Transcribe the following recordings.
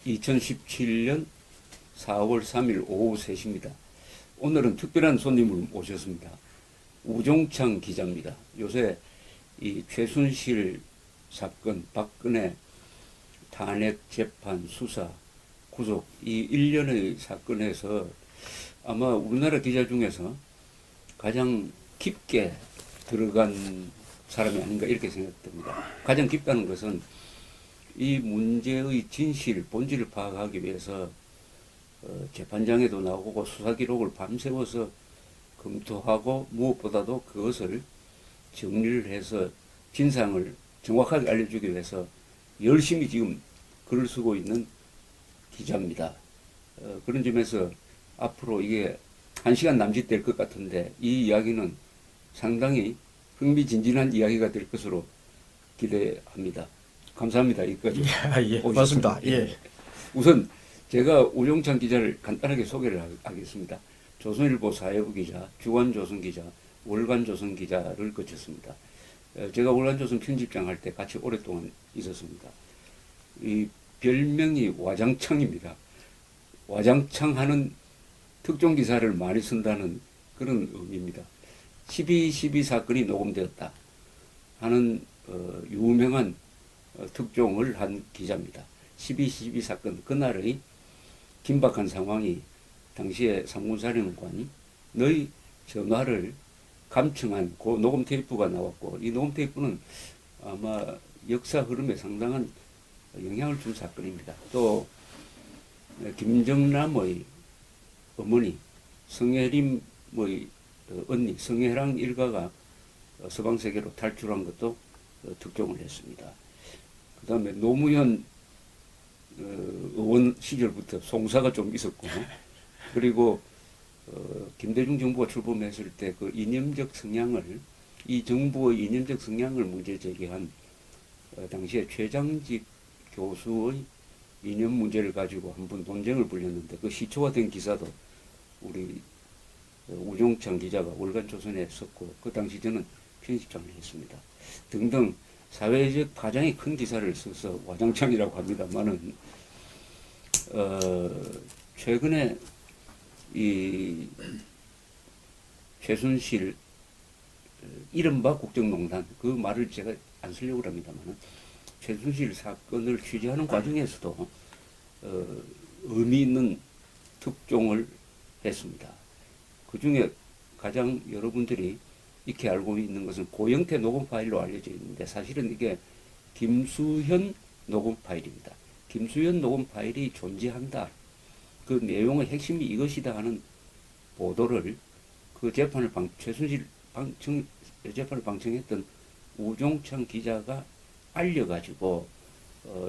2017년 4월 3일 오후 3시입니다. 오늘은 특별한 손님을 모셨습니다. 우종창 기자입니다. 요새 이 최순실 사건, 박근혜 탄핵 재판 수사 구속 이 일련의 사건에서 아마 우리나라 기자 중에서 가장 깊게 들어간 사람이 아닌가 이렇게 생각됩니다. 가장 깊다는 것은 이 문제의 진실, 본질을 파악하기 위해서 재판장에도 나오고 수사 기록을 밤새워서 검토하고 무엇보다도 그것을 정리를 해서 진상을 정확하게 알려주기 위해서 열심히 지금 글을 쓰고 있는 기자입니다. 그런 점에서 앞으로 이게 1시간 남짓될 것 같은데 이 이야기는 상당히 흥미진진한 이야기가 될 것으로 기대합니다. 감사합니다. 여기까지. 예, 맞습니다. 예. 우선 제가 우종창 기자를 간단하게 소개를 하겠습니다. 조선일보 사회부 기자, 주간조선 기자, 월간조선 기자를 거쳤습니다. 제가 월간조선 편집장 할 때 같이 오랫동안 있었습니다. 이 별명이 와장창입니다. 와장창하는 특종 기사를 많이 쓴다는 그런 의미입니다. 12.12 사건이 녹음되었다 하는 유명한 특종을 한 기자입니다. 12.12 사건 그날의 긴박한 상황이 당시에 상무사령관이 너희 전화를 감청한 그 녹음 테이프가 나왔고 이 녹음 테이프는 아마 역사 흐름에 상당한 영향을 준 사건입니다. 또 김정남의 어머니 성혜림의 언니 성혜랑 일가가 서방세계로 탈출한 것도 특종을 했습니다. 그 다음에 노무현 의원 시절부터 송사가 좀 있었고 그리고 김대중 정부가 출범했을 때 그 이념적 성향을 이 정부의 이념적 성향을 문제 제기한 당시에 최장직 교수의 이념 문제를 가지고 한번 논쟁을 벌였는데 그 시초가 된 기사도 우리 우종창 기자가 월간조선에 썼고 그 당시 저는 편집장을 했습니다. 등등 사회적 파장이 큰 기사를 써서 와장창이라고 합니다만은 최근에 이 최순실 이른바 국정농단 그 말을 제가 안 쓰려고 합니다만은 최순실 사건을 취재하는 과정에서도 의미 있는 특종을 했습니다. 그 중에 가장 여러분들이 익히 알고 있는 것은 고영태 녹음 파일로 알려져 있는데 사실은 이게 김수현 녹음 파일입니다. 김수현 녹음 파일이 존재한다. 그 내용의 핵심이 이것이다 하는 보도를 그 재판을 최순실 재판을 방청했던 우종창 기자가 알려가지고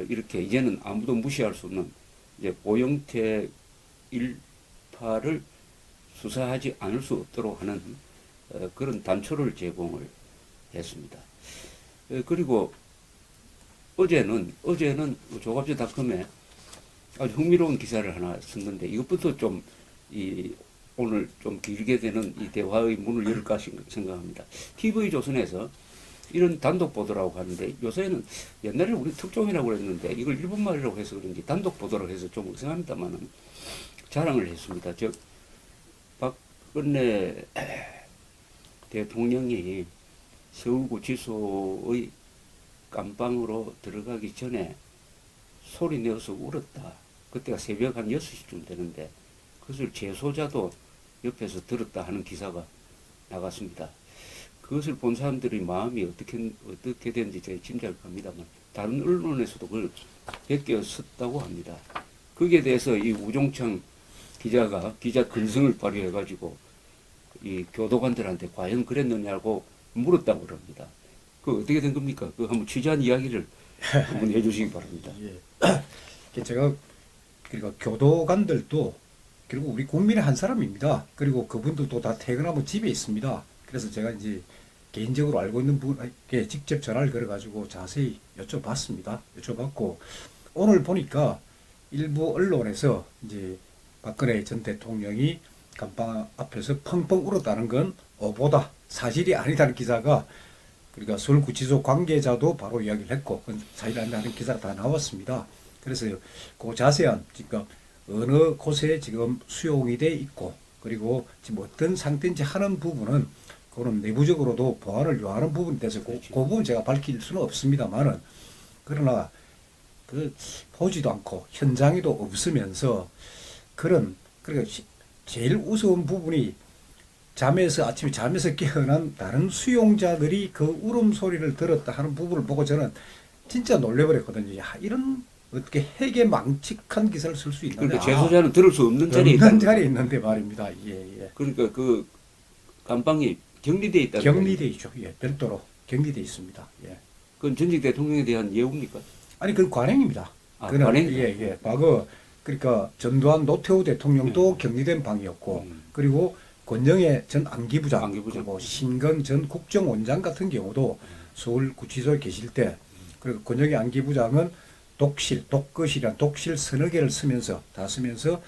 이렇게 이제는 아무도 무시할 수 없는 이제 고영태 일파를 수사하지 않을 수 없도록 하는 그런 단초를 제공을 했습니다. 그리고 어제는 조갑제닷컴에 아주 흥미로운 기사를 하나 썼는데 이것부터 좀 오늘 좀 길게 되는 이 대화의 문을 열까 생각합니다. TV조선에서 이런 단독 보도라고 하는데 요새는 옛날에 우리 특종이라고 그랬는데 이걸 일본말이라고 해서 그런지 단독 보도라고 해서 좀 이상합니다만은 자랑을 했습니다. 즉 박근혜 대통령이 서울구치소의 감방으로 들어가기 전에 소리 내어서 울었다. 그때가 새벽 한 6시쯤 되는데 그것을 재소자도 옆에서 들었다 하는 기사가 나갔습니다. 그것을 본 사람들의 마음이 어떻게 되는지 제가 짐작을 합니다만 다른 언론에서도 그걸 베껴 썼다고 합니다. 거기에 대해서 이 우종창 기자가 기자 근성을 발휘해가지고 이 교도관들한테 과연 그랬느냐고 물었다고 그럽니다. 그 어떻게 된 겁니까? 그 한번 취재한 이야기를 한번 해주시기 바랍니다. 예. 제가 그러니까 교도관들도 그리고 우리 국민의 한 사람입니다. 그리고 그분들도 다 퇴근하면 집에 있습니다. 그래서 제가 이제 개인적으로 알고 있는 분에게 직접 전화를 걸어가지고 자세히 여쭤봤고 오늘 보니까 일부 언론에서 이제 박근혜 전 대통령이 감방 앞에서 펑펑 울었다는 건 오보다 사실이 아니다는 기사가 그러니까 서울구치소 관계자도 바로 이야기를 했고 그건 사실 아니라는 기사가 다 나왔습니다. 그래서 그 자세한 그러니까 어느 곳에 지금 수용이 돼 있고 그리고 지금 어떤 상태인지 하는 부분은 그런 내부적으로도 보완을 요하는 부분에 대해서 그 그렇죠. 부분 제가 밝힐 수는 없습니다만은 그러나 그 보지도 않고 현장에도 없으면서 그런 그러니까 제일 우스운 부분이 아침에 잠에서 깨어난 다른 수용자들이 그 울음소리를 들었다 하는 부분을 보고 저는 진짜 놀래버렸거든요. 야, 이런 어떻게 핵에 망측한 기사를 쓸 수 있느냐. 그러니까 재소자는 들을 수 없는 자리에 없는 있다는 자리에 거죠. 있는데 말입니다. 예, 예. 그러니까 그 감방이 격리돼 있다는 격리돼 있죠. 예, 별도로 격리돼 있습니다. 예. 그건 전직 대통령에 대한 예우입니까? 아니, 그건 관행입니다. 아, 그는 관행이다. 예, 예. 과거 그러니까 전두환 노태우 대통령도 격리된 방이었고 그리고 권영애 전 안기부장, 안기부장. 그리고 신건 전 국정원장 같은 경우도 서울구치소에 계실 때 그리고 권영애 안기부장은 독거실이란 독실 서너 개를 다 쓰면서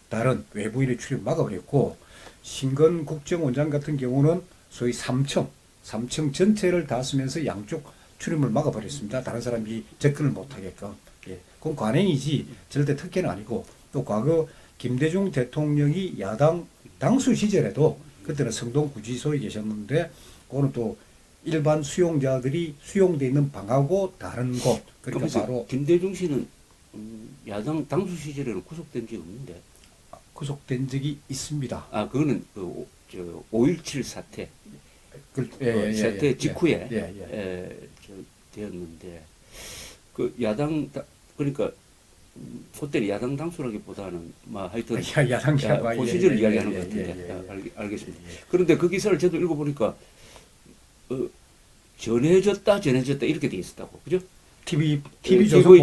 다른 외부인의 출입 막아버렸고 신건 국정원장 같은 경우는 소위 3층 전체를 다 쓰면서 양쪽 출입을 막아버렸습니다. 다른 사람이 접근을 못하게끔. 예, 그건 관행이지 절대 특혜는 아니고 또 과거 김대중 대통령이 야당 당수 시절에도 그때는 성동구치소에 계셨는데 그거는 또 일반 수용자들이 수용돼 있는 방하고 다른 곳 그러니까 그래서 바로 김대중 씨는 야당 당수 시절에는 구속된 적이 없는데. 구속된 적이 있습니다. 아, 그거는 저 5.17 사태, 사태 직후에 예, 예. 되었는데 그 야당 그러니까 그때 야당 당수라기보다는 뭐 하여튼 야당이라고 그 시절 이야기하는 것 같은데 알겠습니다. 그런데 그 기사를 저도 읽어보니까 전해졌다 이렇게 돼 있었다고 그죠? TV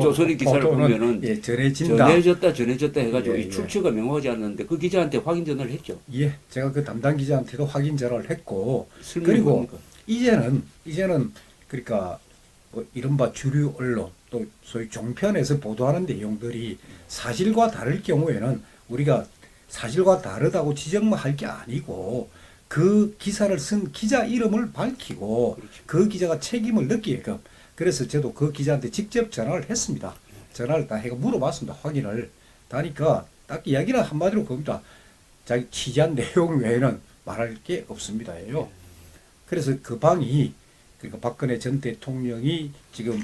조선의 기사를 보면은 예, 전해진다. 전해졌다 해가지고 예, 이 예. 출처가 명확하지 않는데 그 기자한테 확인 전화를 했죠. 예, 제가 그 담당 기자한테도 확인 전화를 했고 설명이 그리고 뭡니까? 이제는 그러니까 뭐 이른바 주류 언론 또 소위 종편에서 보도하는 내용들이 사실과 다를 경우에는 우리가 사실과 다르다고 지적할 게 아니고 그 기사를 쓴 기자 이름을 밝히고 그렇죠. 그 기자가 책임을 느끼게끔 그래서 저도 그 기자한테 직접 전화를 했습니다. 전화를 다 해가 물어봤습니다. 확인을. 하니까 딱 이야기는 한마디로 그겁니다. 자기 취재한 내용 외에는 말할 게 없습니다예요. 그래서 그 방이 그러니까 박근혜 전 대통령이 지금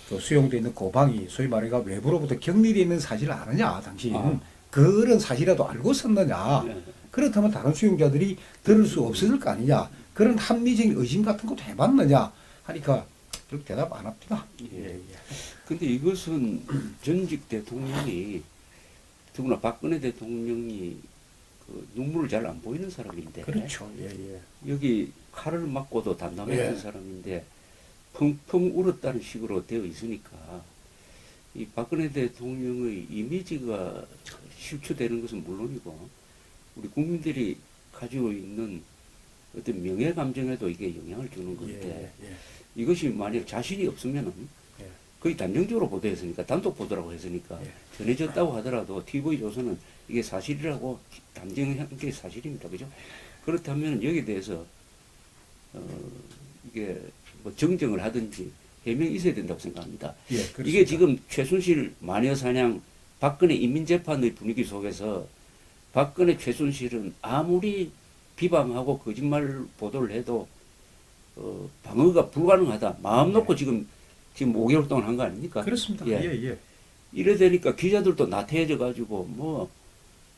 그 수용돼 있는 그 방이 소위 말해가 외부로부터 격리되어 있는 사실을 아느냐 당신 그런 사실이라도 알고 썼느냐 네. 그렇다면 다른 수용자들이 들을 수 없었을 거 아니냐 그런 합리적인 의심 같은 것도 해봤느냐 하니까 그렇게 대답 안 합니다. 예. 근데 이것은 전직 대통령이 더구나 박근혜 대통령이 그 눈물을 잘 안 보이는 사람인데 그렇죠. 예, 예. 여기 칼을 맞고도 담담했던 예. 사람인데 펑펑 울었다는 식으로 되어 있으니까 이 박근혜 대통령의 이미지가 실추되는 것은 물론이고 우리 국민들이 가지고 있는 어떤 명예 감정에도 이게 영향을 주는 건데 예, 예. 이것이 만약 자신이 없으면은 예. 거의 단정적으로 보도했으니까 단독 보도라고 했으니까 예. 전해졌다고 하더라도 TV조선은 이게 사실이라고 단정한 게 사실입니다. 그죠? 그렇다면 여기에 대해서 이게 뭐 정정을 하든지 해명이 있어야 된다고 생각합니다. 예, 그렇습니다. 이게 지금 최순실 마녀사냥 박근혜 인민재판의 분위기 속에서 박근혜 최순실은 아무리 비방하고 거짓말 보도를 해도 방어가 불가능하다. 마음 놓고 지금 5개월 동안 한 거 아닙니까? 그렇습니다. 예. 예, 예. 이래 되니까 기자들도 나태해져 가지고 뭐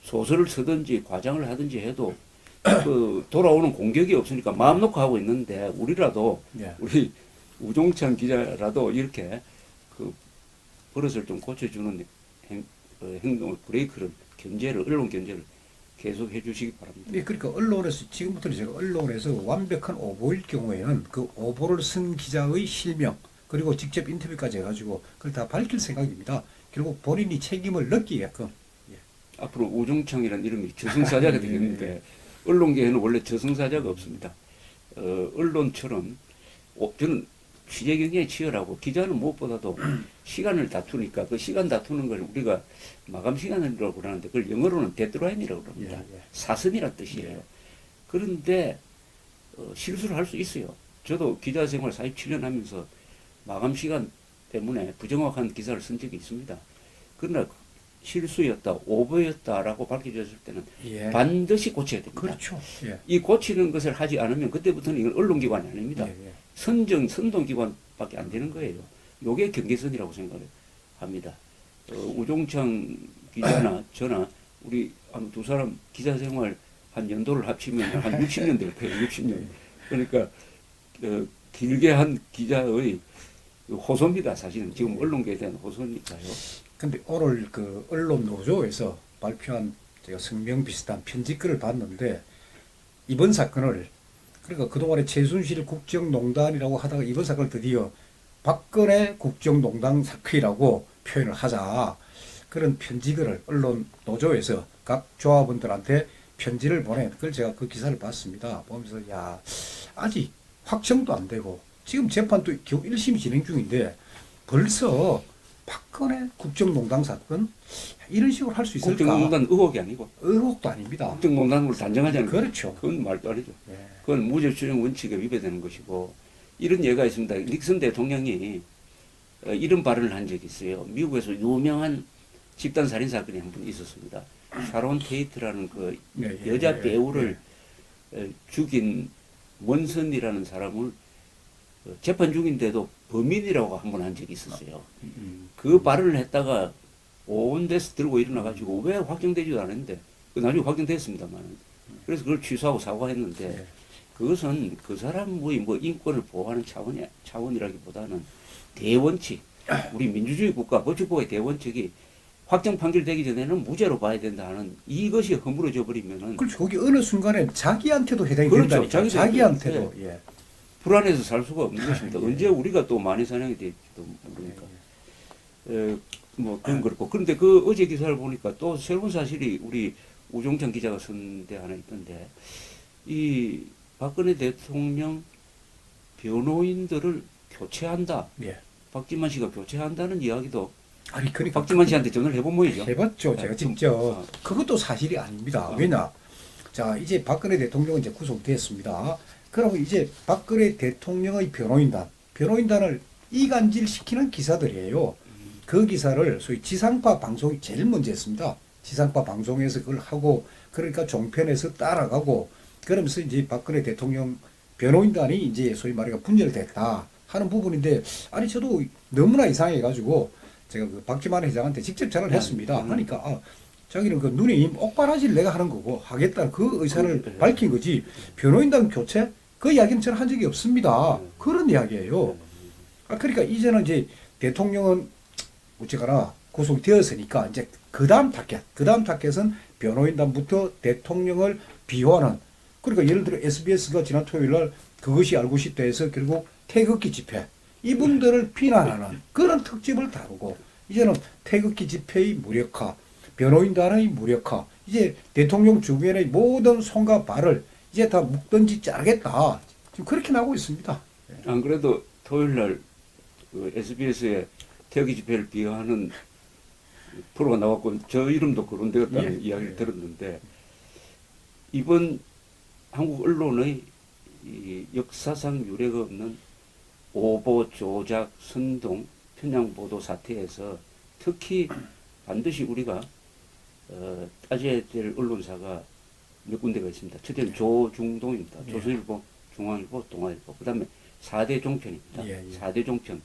소설을 쓰든지 과장을 하든지 해도 그 돌아오는 공격이 없으니까 마음 놓고 하고 있는데 우리라도 예. 우리 우종찬 기자라도 이렇게 그 버릇을 좀 고쳐주는 행동을 브레이크를 언론 견제를 계속 해주시기 바랍니다. 네, 그러니까 언론에서 지금부터는 제가 언론에서 완벽한 오보일 경우에는 그 오보를 쓴 기자의 실명 그리고 직접 인터뷰까지 해가지고 그걸 다 밝힐 생각입니다. 결국 본인이 책임을 느끼게끔. 앞으로 우종창이라는 이름이 저승사자가 되겠는데 언론계에는 원래 저승사자가 없습니다. 언론처럼 저는 취재 경쟁이 치열하고 기자는 무엇보다도 시간을 다투니까 그 시간 다투는 걸 우리가 마감 시간이라고 그러는데 그걸 영어로는 데드라인이라고 그럽니다. 예, 예. 사슴이란 뜻이에요. 그런데 실수를 할 수 있어요. 저도 기자 생활 47년 하면서 마감 시간 때문에 부정확한 기사를 쓴 적이 있습니다. 그러나 실수였다, 오버였다라고 밝혀졌을 때는 예. 반드시 고쳐야 됩니다. 그렇죠. 예. 이 고치는 것을 하지 않으면 그때부터는 이건 언론기관이 아닙니다. 예, 예. 선동기관밖에 안 되는 거예요. 요게 경계선이라고 생각을 합니다. 우종창 기자나 저나 우리 한 두 사람 기자 생활 한 연도를 합치면 한 60년 될 거예요. 60년. 그러니까 길게 한 기자의 호소입니다. 사실은 지금 언론계에 대한 호소니까요. 근데 오늘 그 언론 노조에서 발표한 제가 성명 비슷한 편지글을 봤는데 이번 사건을 그러니까 그동안에 최순실 국정농단이라고 하다가 이번 사건을 드디어 박근혜 국정농단 사건이라고 표현을 하자 그런 편지글을 언론 노조에서 각 조합원들한테 편지를 보낸 그걸 제가 그 기사를 봤습니다. 보면서 야 아직 확정도 안 되고 지금 재판도 겨우 1심이 진행 중인데 벌써 박근혜 국정농단 사건 이런 식으로 할 수 있을까? 국정농단 의혹이 아니고 의혹도 아닙니다. 국정농단으로 단정하지 않는 그렇죠. 그건 말도 아니죠. 예. 그건 무죄 추정 원칙에 위배되는 것이고 이런 예가 있습니다. 닉슨 대통령이 이런 발언을 한 적이 있어요. 미국에서 유명한 집단 살인 사건이 한 번 있었습니다. 샤론 테이트라는 그 예, 예, 여자 예, 배우를 죽인 원선이라는 사람을 재판 중인데도 범인이라고 한 번 한 적이 있었어요. 그 발언을 했다가 온 데서 들고 일어나가지고 왜 확정되지도 않았는데 나중에 확정됐습니다만 그래서 그걸 취소하고 사과했는데 예. 그것은 그 사람의 뭐 인권을 보호하는 차원이라기보다는 대원칙 우리 민주주의 국가 법치국가의 대원칙이 확정 판결되기 전에는 무죄로 봐야 된다 하는 이것이 허물어져 버리면은 그렇죠. 거기 어느 순간에 자기한테도 해당이 그렇죠. 된다니까. 자기한테도. 예. 불안해서 살 수가 없는 것입니다. 예. 언제 우리가 또 만이 사냥이 될지도 모르니까. 예. 뭐 그건 그렇고 그런데 그 어제 기사를 보니까 또 새로운 사실이 우리 우종찬 기자가 쓴 데 하나 있던데 이 박근혜 대통령 변호인들을 교체한다. 예. 박지만 씨가 교체한다는 이야기도 아니 그러니까 박지만 씨한테 전화를 해본 모이죠. 해봤죠. 제가 직접. 그것도 사실이 아닙니다. 왜냐? 자 이제 박근혜 대통령은 이제 구속됐습니다. 그러면 이제 박근혜 대통령의 변호인단을 이간질시키는 기사들이에요. 그 기사를 소위 지상파 방송이 제일 먼저 했습니다. 지상파 방송에서 그걸 하고 그러니까 종편에서 따라가고 그러면서 이제 박근혜 대통령 변호인단이 이제 소위 말해 분열됐다 하는 부분인데 아니 저도 너무나 이상해가지고 제가 그 박지만 회장한테 직접 전화를 했습니다. 하니까 자기는 그 누님 옥바라지를 내가 하는 거고 하겠다는 그 의사를 밝힌 거지 변호인단 교체 그 이야기는 저는 한 적이 없습니다. 그런 이야기예요. 그러니까 이제는 이제 대통령은 어쨌거나 구속되었으니까 이제 그 다음 타겟은 변호인단부터 대통령을 비호하는 그러니까 예를 들어 SBS가 지난 토요일 날 그것이 알고 싶다 해서 결국 태극기 집회 이분들을 비난하는 그런 특집을 다루고 이제는 태극기 집회의 무력화 변호인단의 무력화 이제 대통령 주변의 모든 손과 발을 이제 다 묶든지 자르겠다 지금 그렇게 나오고 있습니다. 안 그래도 토요일 날 그 SBS에 태극기 집회를 비하하는 프로가 나왔고 저 이름도 거론되었다는 이야기를 들었는데 이번 한국 언론의 이 역사상 유례가 없는 오보, 조작, 선동, 편향 보도 사태에서 특히 반드시 우리가 따져야 될 언론사가 몇 군데가 있습니다. 첫째는 조중동입니다. 조선일보, 중앙일보, 동아일보. 그 다음에 4대 종편입니다. 4대 종편.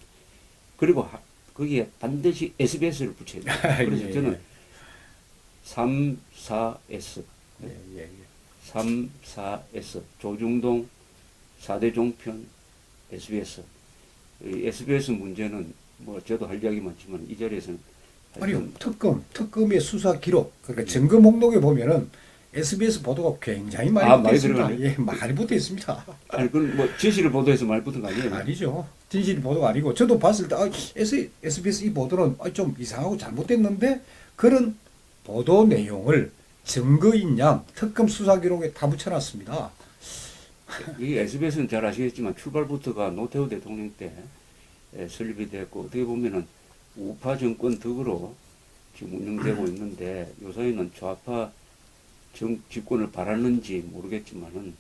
그리고 거기에 반드시 SBS를 붙여야 됩니다. 그래서 저는 3, 4S. 3, 4S. 조중동, 4대 종편, SBS. SBS 문제는 뭐 저도 할 이야기 많지만 이 자리에서는 아니요 특검의 수사 기록 그러니까 증거 목록에 보면은 SBS 보도가 굉장히 많이 붙어 있습니다. 예, 많이 붙어 있습니다. 아니 그건 뭐 진실을 보도해서 많이 붙은 거 아니에요? 아니죠. 진실 보도가 아니고 저도 봤을 때 SBS 이 보도는 좀 이상하고 잘못됐는데 그런 보도 내용을 증거인 양 특검 수사 기록에 다 붙여놨습니다. 이 SBS는 잘 아시겠지만 출발부터가 노태우 대통령 때 설립이 됐고 어떻게 보면은 우파 정권 덕으로 지금 운영되고 있는데 요사이는 좌파 집권을 바라는지 모르겠지만은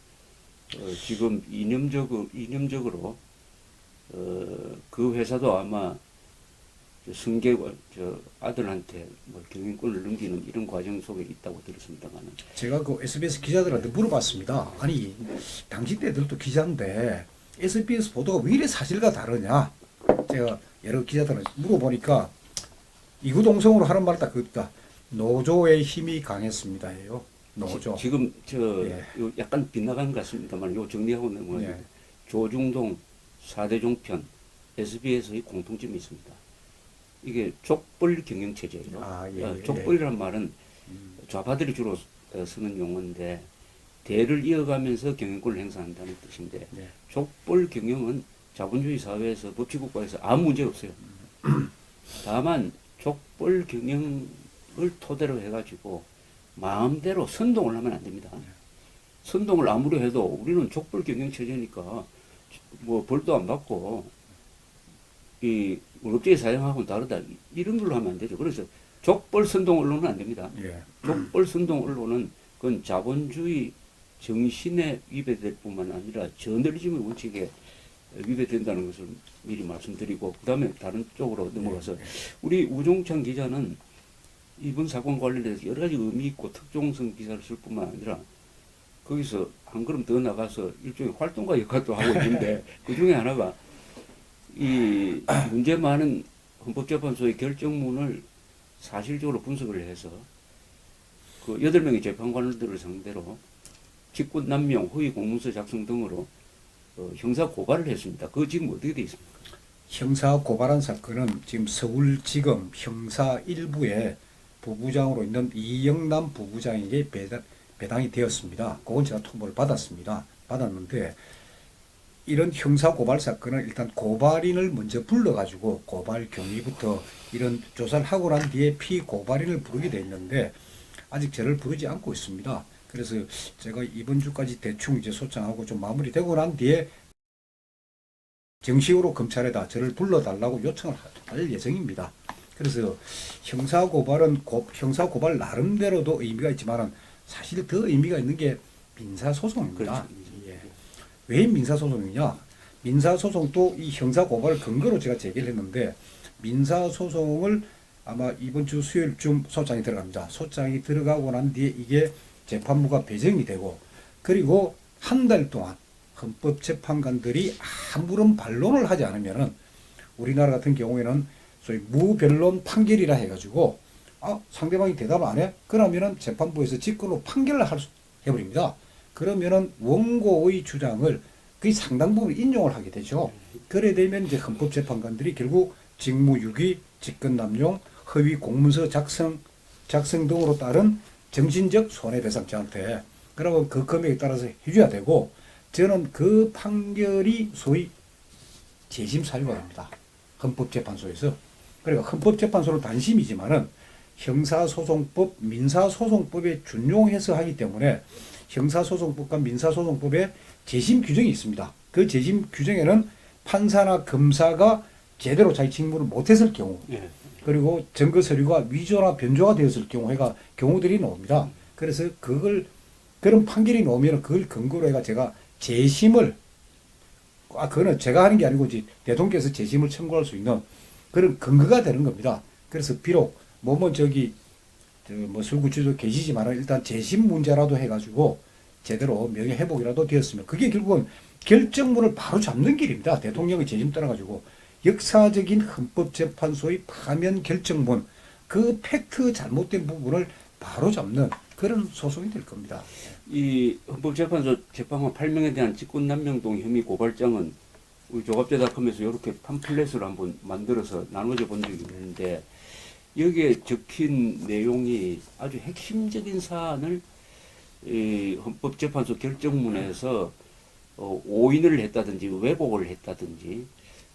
지금 이념적으로 그 회사도 아마 승계가 저 아들한테 뭐 경영권을 넘기는 이런 과정 속에 있다고 들었습니다만은 제가 그 SBS 기자들한테 물어봤습니다. 아니, 당시 때들도 기자인데 SBS 보도가 왜 이래 사실과 다르냐? 제가 여러 기자들한테 물어보니까 이구동성으로 하는 말 딱 그거다. 노조의 힘이 강했습니다예요. 노조. 지금 저 예. 요 약간 빗나간 것 같습니다만 요 정리하고 넘어가요. 예. 조중동 4대 종편 SBS의 공통점이 있습니다. 이게 족벌 경영 체제예요. 아, 예. 족벌이란 말은 좌파들이 주로 쓰는 용어인데 대를 이어가면서 경영권을 행사한다는 뜻인데 예. 족벌 경영은 자본주의 사회에서 법치국가에서 아무 문제 없어요. 다만 족벌 경영을 토대로 해가지고 마음대로 선동을 하면 안 됩니다. 선동을 아무리 해도 우리는 족벌 경영 체제니까 뭐 벌도 안 받고 이 월급제의 사용하고는 다르다 이런 걸로 하면 안 되죠. 그래서 족벌 선동 언론은 안 됩니다. 예. 족벌 선동 언론은 그건 자본주의 정신에 위배될 뿐만 아니라 저널리즘의 원칙에 위배된다는 것을 미리 말씀드리고 그다음에 다른 쪽으로 넘어가서 우리 우종찬 기자는 이번 사건 관련해서 여러 가지 의미 있고 특종성 기사를 쓸 뿐만 아니라 거기서 한 걸음 더 나가서 일종의 활동가 역할도 하고 있는데 그 중에 하나가 이 문제 많은 헌법재판소의 결정문을 사실적으로 분석을 해서 그 8명의 재판관들을 상대로 직권남용, 허위 공문서 작성 등으로 형사 고발을 했습니다. 그거 지금 어떻게 돼 있습니까? 형사 고발한 사건은 지금 서울지검 형사 1부에 부부장으로 있는 이영남 부부장에게 배당이 되었습니다. 그건 제가 통보를 받았습니다. 받았는데 이런 형사 고발 사건은 일단 고발인을 먼저 불러가지고 고발 경위부터 이런 조사를 하고 난 뒤에 피고발인을 부르게 돼 있는데 아직 저를 부르지 않고 있습니다. 그래서 제가 이번 주까지 대충 이제 소장하고 좀 마무리되고 난 뒤에 정식으로 검찰에다 저를 불러달라고 요청을 할 예정입니다. 그래서 형사고발은 형사고발 나름대로도 의미가 있지만 사실 더 의미가 있는 게 민사소송입니다. 그렇죠. 예. 왜 민사소송이냐? 민사소송도 이 형사고발을 근거로 제가 제기를 했는데 민사소송을 아마 이번 주 수요일쯤 소장이 들어갑니다. 소장이 들어가고 난 뒤에 이게 재판부가 배정이 되고 그리고 한 달 동안 헌법재판관들이 아무런 반론을 하지 않으면은 우리나라 같은 경우에는 소위 무변론 판결이라 해가지고 상대방이 대답을 안 해? 그러면은 재판부에서 직권으로 판결을 해버립니다. 그러면은 원고의 주장을 거의 상당 부분 인용을 하게 되죠. 그래 되면 이제 헌법재판관들이 결국 직무유기, 직권남용, 허위 공문서 작성 등으로 따른 정신적 손해배상 저한테 그러면 그 금액에 따라서 해줘야 되고 저는 그 판결이 소위 재심 사유가 됩니다. 헌법재판소에서. 그러니까 헌법재판소는 단심이지만은 형사소송법, 민사소송법에 준용해서 하기 때문에 형사소송법과 민사소송법에 재심 규정이 있습니다. 그 재심 규정에는 판사나 검사가 제대로 자기 직무를 못했을 경우 예. 그리고 증거 서류가 위조나 변조가 되었을 경우가 경우들이 나옵니다. 그래서 그런 판결이 나오면 그걸 근거로 해가 제가 재심을 그거는 제가 하는 게 아니고 이제 대통령께서 재심을 청구할 수 있는 그런 근거가 되는 겁니다. 그래서 비록 뭐뭐 뭐 술구치도 계시지만 일단 재심 문제라도 해가지고 제대로 명예회복이라도 되었으면 그게 결국은 결정문을 바로 잡는 길입니다. 대통령의 재심 떠나가지고 역사적인 헌법재판소의 파면 결정문 그 팩트 잘못된 부분을 바로 잡는 그런 소송이 될 겁니다. 이 헌법재판소 재판관 8명에 대한 직권남용동 혐의 고발장은 우리 조갑제닷컴에서 이렇게 팜플렛을 한번 만들어서 나눠줘 본 적이 있는데 여기에 적힌 내용이 아주 핵심적인 사안을 이 헌법재판소 결정문에서 오인을 했다든지 왜곡을 했다든지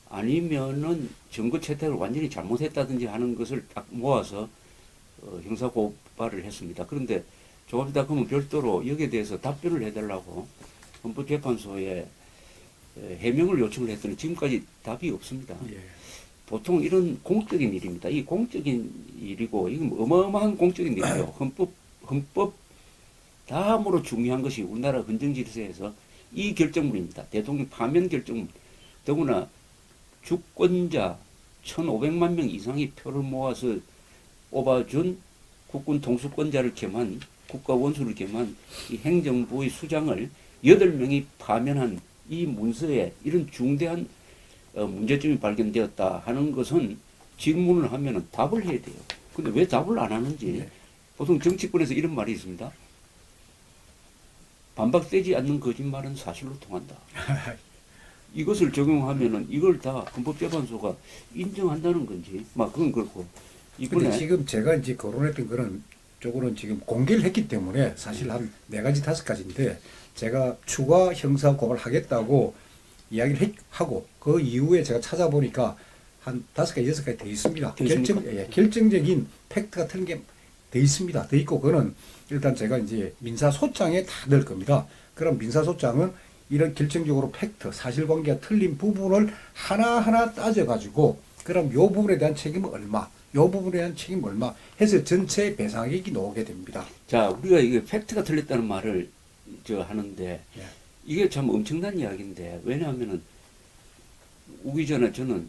아니면은 증거 채택을 완전히 잘못했다든지 하는 것을 딱 모아서 형사 고발을 했습니다. 그런데 조합대닷컴은 별도로 여기에 대해서 답변을 해달라고 헌법재판소에 해명을 요청을 했더니 지금까지 답이 없습니다. 예. 보통 이런 공적인 일입니다. 이 공적인 일이고 이건 어마어마한 공적인 일이죠. 헌법 다음으로 중요한 것이 우리나라 헌정질서에서 이 결정문입니다. 대통령 파면 결정문. 더구나 주권자, 1,500만 명 이상의 표를 모아서 뽑아준 국군 통수권자를 겸한 국가원수를 겸한 이 행정부의 수장을 8명이 파면한 이 문서에 이런 중대한 문제점이 발견되었다 하는 것은 질문을 하면 답을 해야 돼요. 근데 왜 답을 안 하는지 네. 보통 정치권에서 이런 말이 있습니다. 반박되지 않는 거짓말은 사실로 통한다. 이것을 적용하면은 이걸 다 헌법재판소가 인정한다는 건지 막 그건 그렇고 근데 이번에 지금 제가 이제 거론했던 그런 쪽으로는 지금 공개를 했기 때문에 사실 한 4가지, 5가지인데 제가 추가 형사 고발을 하겠다고 이야기를 하고 그 이후에 제가 찾아보니까 한 5가지, 6가지 돼 있습니다. 돼 있습니까? 결정적인 팩트가 틀린 게 돼 있습니다. 돼 있고 그거는 일단 제가 이제 민사소장에 다 넣을 겁니다. 그럼 민사소장은 이런 결정적으로 팩트, 사실관계가 틀린 부분을 하나하나 따져가지고 그럼 요 부분에 대한 책임은 얼마, 요 부분에 대한 책임은 얼마 해서 전체 배상액이 나오게 됩니다. 자 우리가 이게 팩트가 틀렸다는 말을 하는데 예. 이게 참 엄청난 이야기인데 왜냐하면은 오기 전에 저는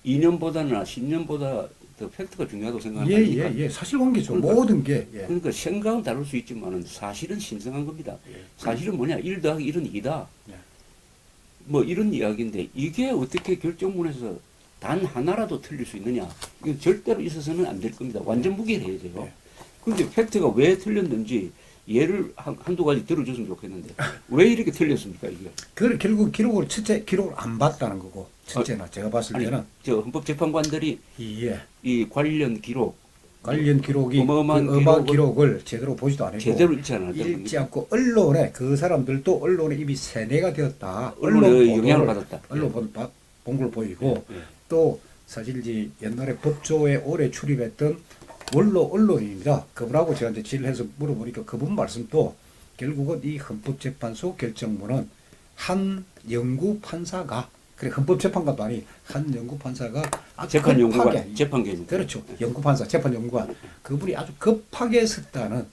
2년보다나 10년보다 더 팩트가 중요하다고 생각합니다. 예. 사실관계죠. 그러니까, 모든 게. 예. 그러니까 생각은 다를 수 있지만은 사실은 신성한 겁니다. 예. 사실은 뭐냐 1 더하기 1은 2다. 예. 뭐 이런 이야기인데 이게 어떻게 결정문에서 단 하나라도 틀릴 수 있느냐. 이건 절대로 있어서는 안 될 겁니다. 완전 무결해야 돼요. 예. 그런데 팩트가 왜 틀렸는지 예를 한두 가지 들어줬으면 좋겠는데 왜 이렇게 틀렸습니까 이게? 그걸 결국 기록을 첫째 기록을 안 봤다는 거고 첫째나 제가 봤을 아니, 때는 저 헌법재판관들이 예. 이 관련 기록 관련 기록이 어마어마한 그 음악 기록을 제대로 보지도 않았고 제대로 읽지 않았다는 읽지 겁니다. 않고 언론에 그 사람들도 언론에 이미 세뇌가 되었다. 언론에 보도를, 영향을 받았다. 언론 본 걸 보이고 예, 예. 또 사실 이제 옛날에 법조에 오래 출입했던 원로 언론인입니다. 그분하고 제가 이제 질의해서 물어보니까 그분 말씀도 결국은 이 헌법재판소 결정문은 한 연구 판사가 그래 헌법재판관도 아니 한 연구 판사가 아주 재판연구관, 재판계니까. 그렇죠. 연구판사, 재판연구관 그분이 아주 급하게 썼다는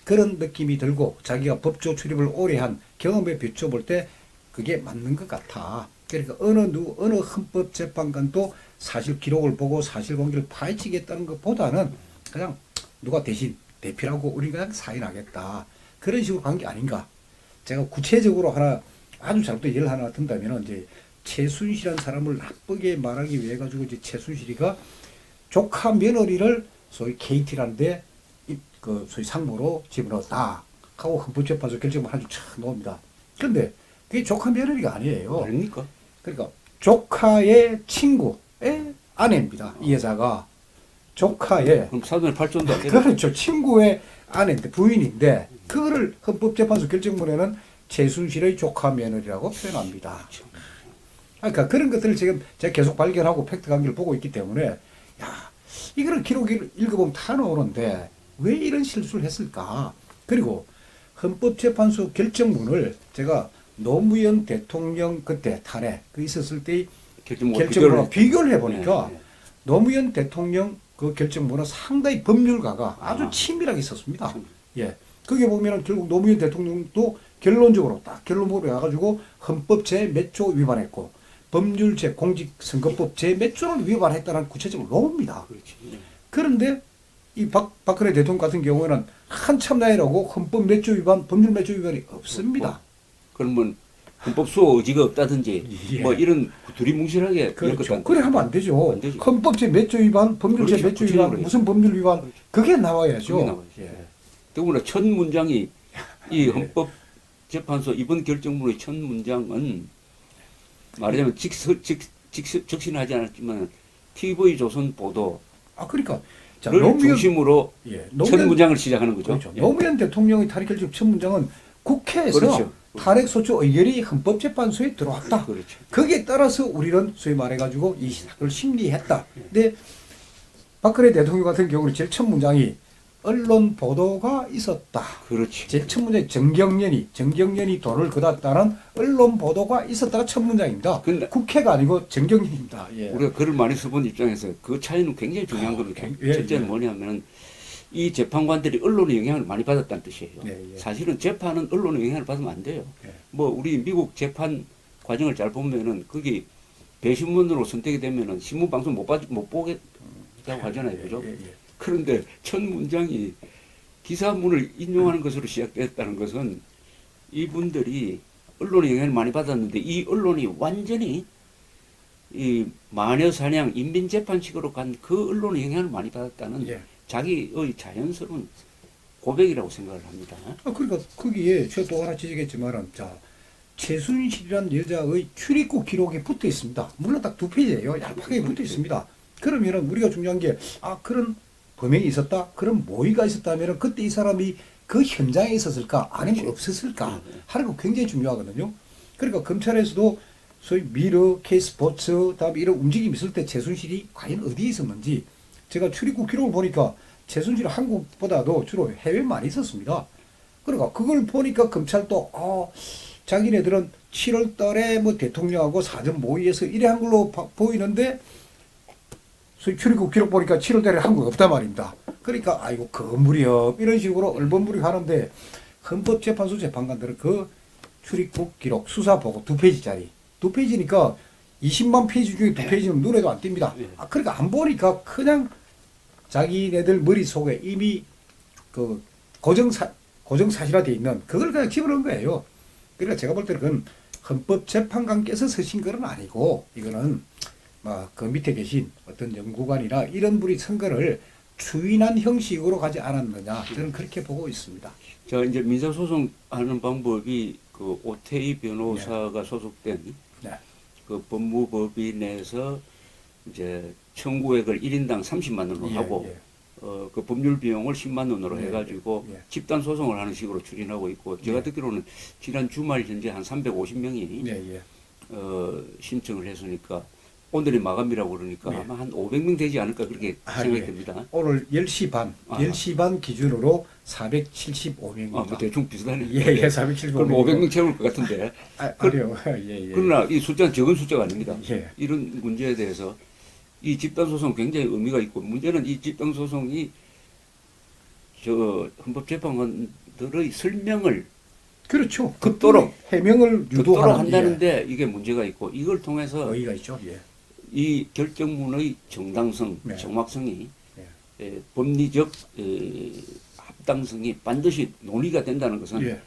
그런 느낌이 들고 자기가 법조 출입을 오래 한 경험에 비춰볼 때 그게 맞는 것 같아. 그러니까 어느 헌법재판관도 사실 기록을 보고 사실관계를 파헤치겠다는 것보다는 그냥 누가 대신 대필하고 우리가 그냥 사인하겠다. 그런 식으로 간 게 아닌가. 제가 구체적으로 하나 아주 잘못된 예를 하나 든다면 이제 최순실이라는 사람을 나쁘게 말하기 위해 가지고 이제 최순실이가 조카 며느리를 소위 KT라는데 그 소위 상무로 집어넣었다 하고 헌법재판소 결정을 한줄 촥 놓습니다. 그런데 그게 조카 며느리가 아니에요. 아닙니까? 그러니까 조카의 친구의 아내입니다. 이 여자가 조카의 그럼 사돈의 팔촌도 안 되는 그렇죠. 친구의 아내인데 부인인데 그거를 헌법재판소 결정문에는 최순실의 조카 며느리라고 표현합니다. 그러니까 그런 것들을 지금 제가 계속 발견하고 팩트 관계를 보고 있기 때문에 야 이거를 기록을 읽어보면 다 나오는데 왜 이런 실수를 했을까? 그리고 헌법재판소 결정문을 제가 노무현 대통령 그때 탄핵 그 있었을 때 결정문과 비교를 해보니까 네, 네. 노무현 대통령 그 결정문은 상당히 법률가가 아주 치밀하게 썼습니다. 예. 거기에 보면은 결국 노무현 대통령도 결론적으로 딱 결론부로 와가지고 헌법 제 몇 조 위반했고 법률 공직선거법 제 몇 조를 위반했다는 구체적으로 나옵니다. 그렇지. 그런데 이 박근혜 대통령 같은 경우에는 한참 나이라고 헌법 몇 조 위반, 법률 몇 조 위반이 없습니다. 그러면 헌법 수호 의지가 없다든지 예. 뭐 이런 두리뭉실하게 그렇죠. 그래 하면 안 되죠. 안 되지. 헌법 제 몇 조 위반, 법률 제 그렇죠. 몇 조 위반, 구체적으로 무슨 법률 위반 그게 나와야죠. 그게 나와야죠. 예. 더구나 첫 문장이 이 헌법재판소 이번 결정문의 첫 문장은 말하자면 적신하지 않았지만 TV조선 보도를 아 그러니까 자, 중심으로 예, 첫 문장을 시작하는 거죠. 그렇죠. 예. 노무현 대통령의 탄핵 결정 첫 문장은 국회에서 그렇죠. 탄핵 소추 의결이 헌법재판소에 들어왔다. 그렇죠. 거기에 따라서 우리는 소위 말해가지고 이 사건을 심리했다. 근데 박근혜 대통령 같은 경우는 제일 첫 문장이 언론 보도가 있었다. 그렇지. 제일 첫 문장이 정경련이 돈을 거뒀다는 언론 보도가 있었다가 첫 문장입니다. 근데 국회가 아니고 정경련입니다. 예. 우리가 글을 많이 써본 입장에서 그 차이는 굉장히 중요한 겁니다. 예, 첫째는 예. 뭐냐면은 이 재판관들이 언론의 영향을 많이 받았다는 뜻이에요. 예, 예. 사실은 재판은 언론의 영향을 받으면 안 돼요. 예. 뭐 우리 미국 재판 과정을 잘 보면은 거기 배신문으로 선택이 되면은 신문 방송 못 보겠다고 하잖아요, 그죠? 예. 그런데 첫 문장이 기사문을 인용하는 것으로 시작됐다는 것은 이분들이 언론의 영향을 많이 받았는데 이 언론이 완전히 이 마녀사냥 인민재판식으로 간 그 언론의 영향을 많이 받았다는 예. 자기의 자연스러운 고백이라고 생각을 합니다. 그러니까 거기에 제가 또 하나 지적했지만은 자 최순실이라는 여자의 출입국 기록에 붙어 있습니다. 물론 딱 2페이지예요. 얄팍하게 붙어 있습니다. 그러면은 우리가 중요한 게 그런 범행이 있었다, 그런 모의가 있었다면은 그때 이 사람이 그 현장에 있었을까, 아니면 없었을까 하는 거 굉장히 중요하거든요. 그러니까 검찰에서도 소위 미러, K스포츠, 다음에 이런 움직임이 있을 때 최순실이 과연 어디에 있었는지 제가 출입국 기록을 보니까 최순실은 한국보다도 주로 해외에 많이 있었습니다. 그러니까 그걸 보니까 검찰도 자기네들은 7월 달에 뭐 대통령하고 사전 모의해서 이래 한 걸로 보이는데 소위 출입국 기록 보니까 7월 달에 한국 없단 말입니다. 그러니까 아이고 그 무렵 이런 식으로 얼버무리하는데 헌법재판소 재판관들은 그 출입국 기록 수사 보고 2페이지짜리 2페이지니까 20만 페이지 중에 2페이지는 눈에도 안 띕니다. 그러니까 안 보니까 그냥 자기네들 머릿속에 이미 그 고정사실화되어 있는 그걸 그냥 집어넣은 거예요. 그러니까 제가 볼 때는 그건 헌법재판관께서 쓰신 건 아니고 이거는 그 밑에 계신 어떤 연구관이나 이런 분이 선거를 추인한 형식으로 가지 않았느냐 저는 그렇게 보고 있습니다. 자 이제 민사소송하는 방법이 그 오태희 변호사가 소속된 네. 그 법무법인에서 이제 청구액을 1인당 30만 원으로 하고 그 법률 비용을 10만 원으로 해가지고 집단 소송을 하는 식으로 추진하고 있고 제가 듣기로는 지난 주말 현재 한 350명이 신청을 했으니까 오늘이 마감이라고 그러니까 아마 한 500명 되지 않을까 그렇게 생각이 듭니다. 오늘 10시 반, 10시 반 기준으로 475명입니다. 뭐 대충 비슷하네. 예, 475명. 그럼 500명 채울 것 같은데. 아니요. 그러나 이 숫자는 적은 숫자가 아닙니다. 예. 이런 문제에 대해서 이 집단소송 굉장히 의미가 있고 문제는 이 집단소송이 헌법재판관들의 설명을 그렇죠. 극도로 해명을 유도하는 한다는데 이게 문제가 있고 이걸 통해서 의의가 있죠. 예. 이 결정문의 정당성, 정확성이 법리적 합당성이 반드시 논의가 된다는 것은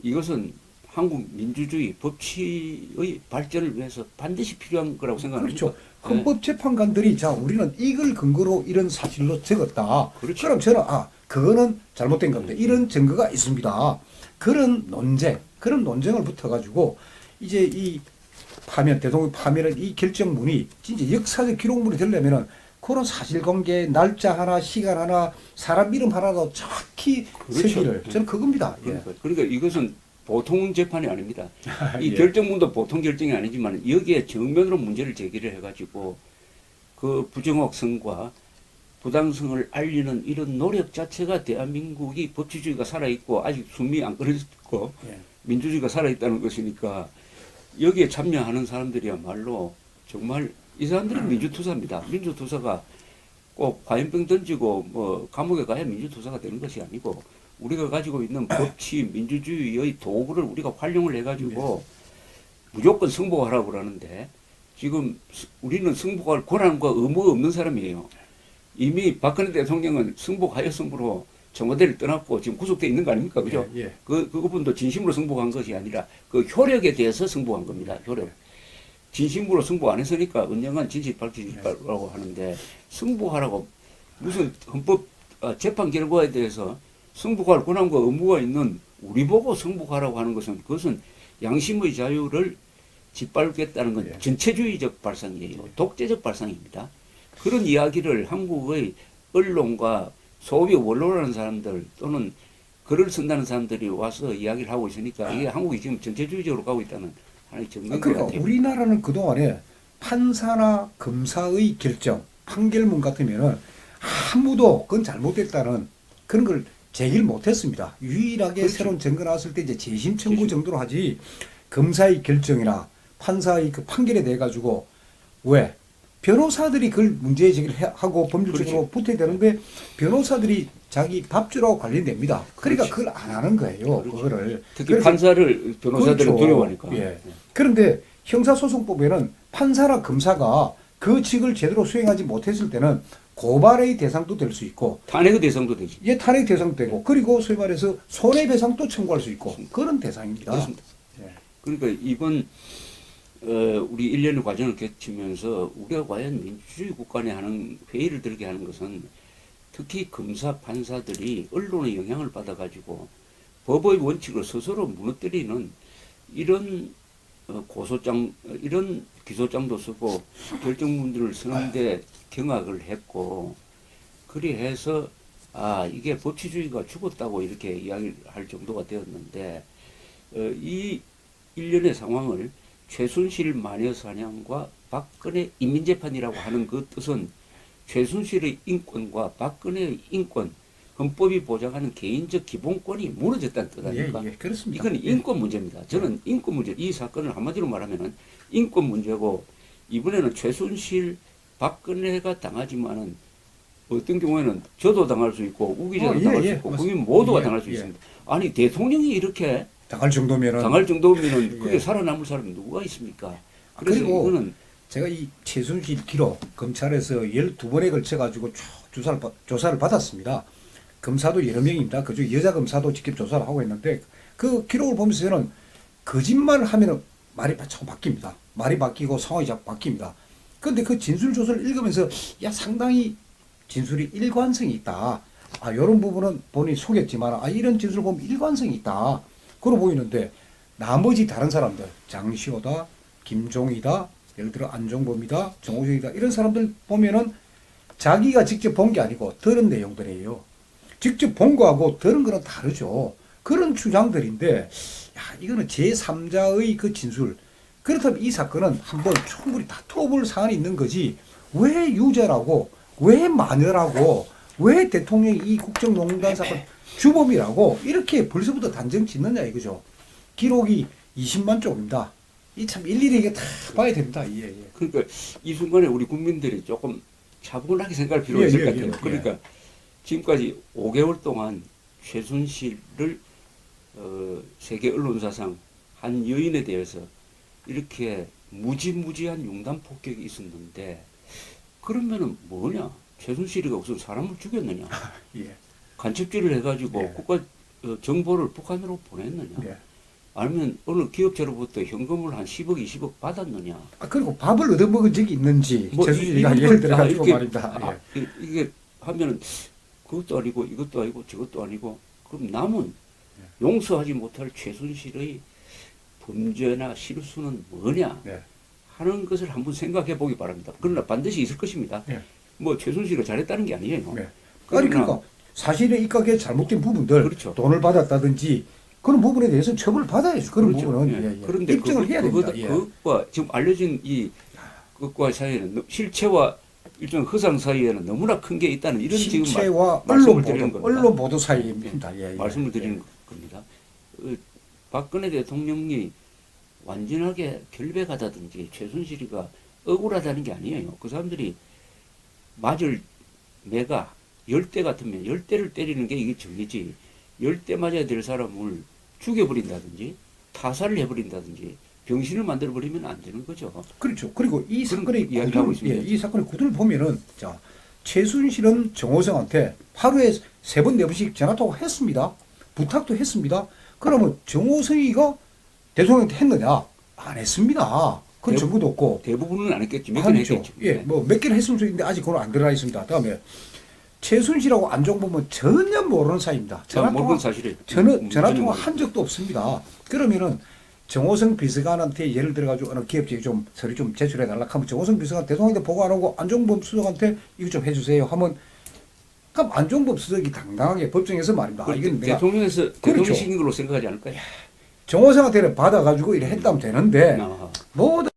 이것은 한국 민주주의 법치의 발전을 위해서 반드시 필요한 거라고 생각합니다. 그렇죠. 헌법재판관들이 자 우리는 이걸 근거로 이런 사실로 적었다. 그렇죠. 그럼 저는 그거는 잘못된 겁니다. 이런 증거가 있습니다. 그런 논쟁을 붙어가지고 이제 이 대통령 파면은 이 결정문이 진짜 역사적 기록문이 되려면은 그런 사실관계, 날짜 하나, 시간 하나, 사람 이름 하나도 정확히 쓰기를 저는 그겁니다. 그러니까 이것은 보통 재판이 아닙니다. 이 결정문도 보통 결정이 아니지만 여기에 정면으로 문제를 제기를 해가지고 그 부정확성과 부당성을 알리는 이런 노력 자체가 대한민국이 법치주의가 살아있고 아직 숨이 안 끊어졌고 민주주의가 살아있다는 것이니까 여기에 참여하는 사람들이야말로 정말 이 사람들은 민주투사입니다. 민주투사가 꼭 화염병 던지고 뭐 감옥에 가야 민주투사가 되는 것이 아니고 우리가 가지고 있는 법치 민주주의의 도구를 우리가 활용을 해가지고 무조건 승복하라고 그러는데 지금 우리는 승복할 권한과 의무가 없는 사람이에요. 이미 박근혜 대통령은 승복하였으므로 청와대를 떠났고 지금 구속돼 있는 거 아닙니까? 그죠? 그분도 진심으로 승복한 것이 아니라 그 효력에 대해서 승복한 겁니다. 효력. 진심으로 승복 안 했으니까 언젠간 진실발라고 하는데 승복하라고 무슨 헌법 재판 결과에 대해서 승복할 권한과 의무가 있는 우리 보고 승복하라고 하는 것은 그것은 양심의 자유를 짓밟겠다는 건 전체주의적 발상이에요. 독재적 발상입니다. 그런 이야기를 한국의 언론과 소위 원로라는 사람들 또는 글을 쓴다는 사람들이 와서 이야기를 하고 있으니까 이게 한국이 지금 전체주의적으로 가고 있다는 하나의 증거인 것 같아요. 우리나라는 그동안에 판사나 검사의 결정, 판결문 같으면은 아무도 그건 잘못됐다는 그런 걸 제기를 못했습니다. 유일하게 새로운 증거 나왔을 때 이제 재심 청구 정도로 하지 검사의 결정이나 판사의 그 판결에 대해 가지고 왜 변호사들이 그걸 문제 제기를 하고 법률적으로 붙어야 되는데 변호사들이 자기 밥줄하고 관련됩니다. 그러니까 그걸 안 하는 거예요. 그거를 특히 판사를 변호사들은 두려워하니까. 그런데 형사소송법에는 판사나 검사가 그 직을 제대로 수행하지 못했을 때는 고발의 대상도 될 수 있고 탄핵의 대상도 되지. 예, 탄핵 대상도 되고 그리고 소위 말해서 손해배상도 청구할 수 있고 그런 대상입니다. 그렇습니다. 예. 그러니까 이번 우리 일련의 과정을 거치면서 우리가 과연 민주주의 국가 내 하는 회의를 들게 하는 것은 특히 검사 판사들이 언론의 영향을 받아가지고 법의 원칙을 스스로 무너뜨리는 이런 고소장 이런 기소장도 쓰고 결정문들을 쓰는데 경악을 했고 그리해서 아 이게 법치주의가 죽었다고 이렇게 이야기할 정도가 되었는데 이 일련의 상황을 최순실 마녀사냥과 박근혜 인민재판이라고 하는 그 뜻은 최순실의 인권과 박근혜의 인권, 헌법이 보장하는 개인적 기본권이 무너졌다는 뜻 아닙니까? 예, 그렇습니다. 이건 인권 문제입니다. 저는 인권 문제, 이 사건을 한마디로 말하면은 인권 문제고 이번에는 최순실, 박근혜가 당하지만은 어떤 경우에는 저도 당할 수 있고 우기자도 당할 수 있고 국민 모두가 당할 수 있습니다. 아니 대통령이 이렇게 당할 정도면은 당할 정도면은 예. 그게 살아남을 사람이 누가 있습니까? 그래서 그리고 이거는 제가 이 최순실 기록 검찰에서 12번에 걸쳐 가지고 쭉 조사를 받았습니다. 검사도 여러 명입니다. 그중 여자 검사도 직접 조사를 하고 있는데 그 기록을 보면서 저는 거짓말을 하면 말이 자꾸 바뀝니다. 말이 바뀌고 상황이 자꾸 바뀝니다. 그런데 그 진술 조서를 읽으면서 야 상당히 진술이 일관성이 있다. 아 이런 부분은 본인이 속였지만 아 이런 진술을 보면 일관성이 있다. 그러 보이는데 나머지 다른 사람들 장시호다, 김종희다, 예를 들어 안종범이다, 정호정이다 이런 사람들 보면은 자기가 직접 본 게 아니고 들은 내용들이에요. 직접 본 거하고 들은 거는 다르죠. 그런 주장들인데 야 이거는 제3자의 그 진술 그렇다면 이 사건은 한번 충분히 다투어볼 사안이 있는 거지 왜 유죄라고 왜 마녀라고 왜 대통령이 이 국정농단 사건 주범이라고 이렇게 벌써부터 단정 짓느냐 이거죠. 기록이 20만 쪽입니다. 이 참 일일이 이게 다 봐야 됩니다. 예, 예. 그러니까 이 순간에 우리 국민들이 조금 차분하게 생각할 필요가 있을 것 같아요. 그러니까 지금까지 5개월 동안 최순실을 세계 언론사상 한 여인에 대해서 이렇게 무지무지한 융단 폭격이 있었는데 그러면은 뭐냐? 최순실이가 무슨 사람을 죽였느냐? 예. 간첩질을 해가지고 예. 국가 정보를 북한으로 보냈느냐? 예. 아니면 어느 기업체로부터 현금을 한 10억, 20억 받았느냐? 아, 그리고 밥을 얻어먹은 적이 있는지 뭐 최순실이가 이런 예를 걸 들어가지고 다 말입니다. 예. 이게 하면은 그것도 아니고 이것도 아니고 저것도 아니고 그럼 남은 예. 용서하지 못할 최순실의 범죄나 실수는 뭐냐 예. 하는 것을 한번 생각해 보기 바랍니다. 그러나 반드시 있을 것입니다. 예. 뭐 최순실이 잘했다는 게 아니에요. 예. 아니 그러나 그러니까 사실에 입각에 잘못된 부분들 그렇죠. 돈을 받았다든지 그런 부분에 대해서는 처벌을 받아야죠. 그런 그렇죠. 부분은 예. 예, 예. 그런데 입증을 해야 됩니다. 예. 그것과 지금 알려진 이 그것과 사이에는 실체와 일종 허상 사이에는 너무나 큰 게 있다는 이런 지금 실체와 말씀을 드리는 겁니다. 언론 보도 사이입니다. 예, 예. 말씀을 드리는 예. 겁니다. 박근혜 대통령이 완전하게 결백하다든지 최순실이가 억울하다는 게 아니에요. 그 사람들이 맞을 매가 10대 같으면 10대를 때리는 게 이게 정의지 10대 맞아야 될 사람을 죽여버린다든지 타살을 해버린다든지 병신을 만들어버리면 안 되는 거죠. 그렇죠. 그리고 이 그런 사건의 이야기를 하고 구도를, 예, 있습니다. 이 사건의 구도를 보면은 자 최순실은 정호성한테 하루에 3번, 4번씩 전화통화 했습니다. 부탁도 했습니다. 그러면 정호성이가 대통령한테 했느냐? 안 했습니다. 그런 증거도 없고. 대부분은 안 했겠지. 몇 개는 아니죠. 했겠지. 예, 뭐 몇 개를 했으면 좋겠는데 아직 그건 안 들어가 있습니다. 다음에 최순실하고 안종범은 전혀 모르는 사이입니다. 모르는 사실이에요. 전화통화 한 적도 없습니다. 그러면은 정호성 비서관한테 예를 들어가지고 어느 기업체에 좀 서류 좀 제출해 달라 하면 정호성 비서관 대통령한테 보고 안 하고 안종범 수석한테 이거 좀 해주세요 하면 그럼 안종범 수석이 당당하게 법정에서 말입니다. 아, 이건 내가 대통령에서 그렇죠. 대통령 시킨 걸로 생각하지 않을까요? 정호성한테는 받아가지고 이래 했다면 되는데 아. 모든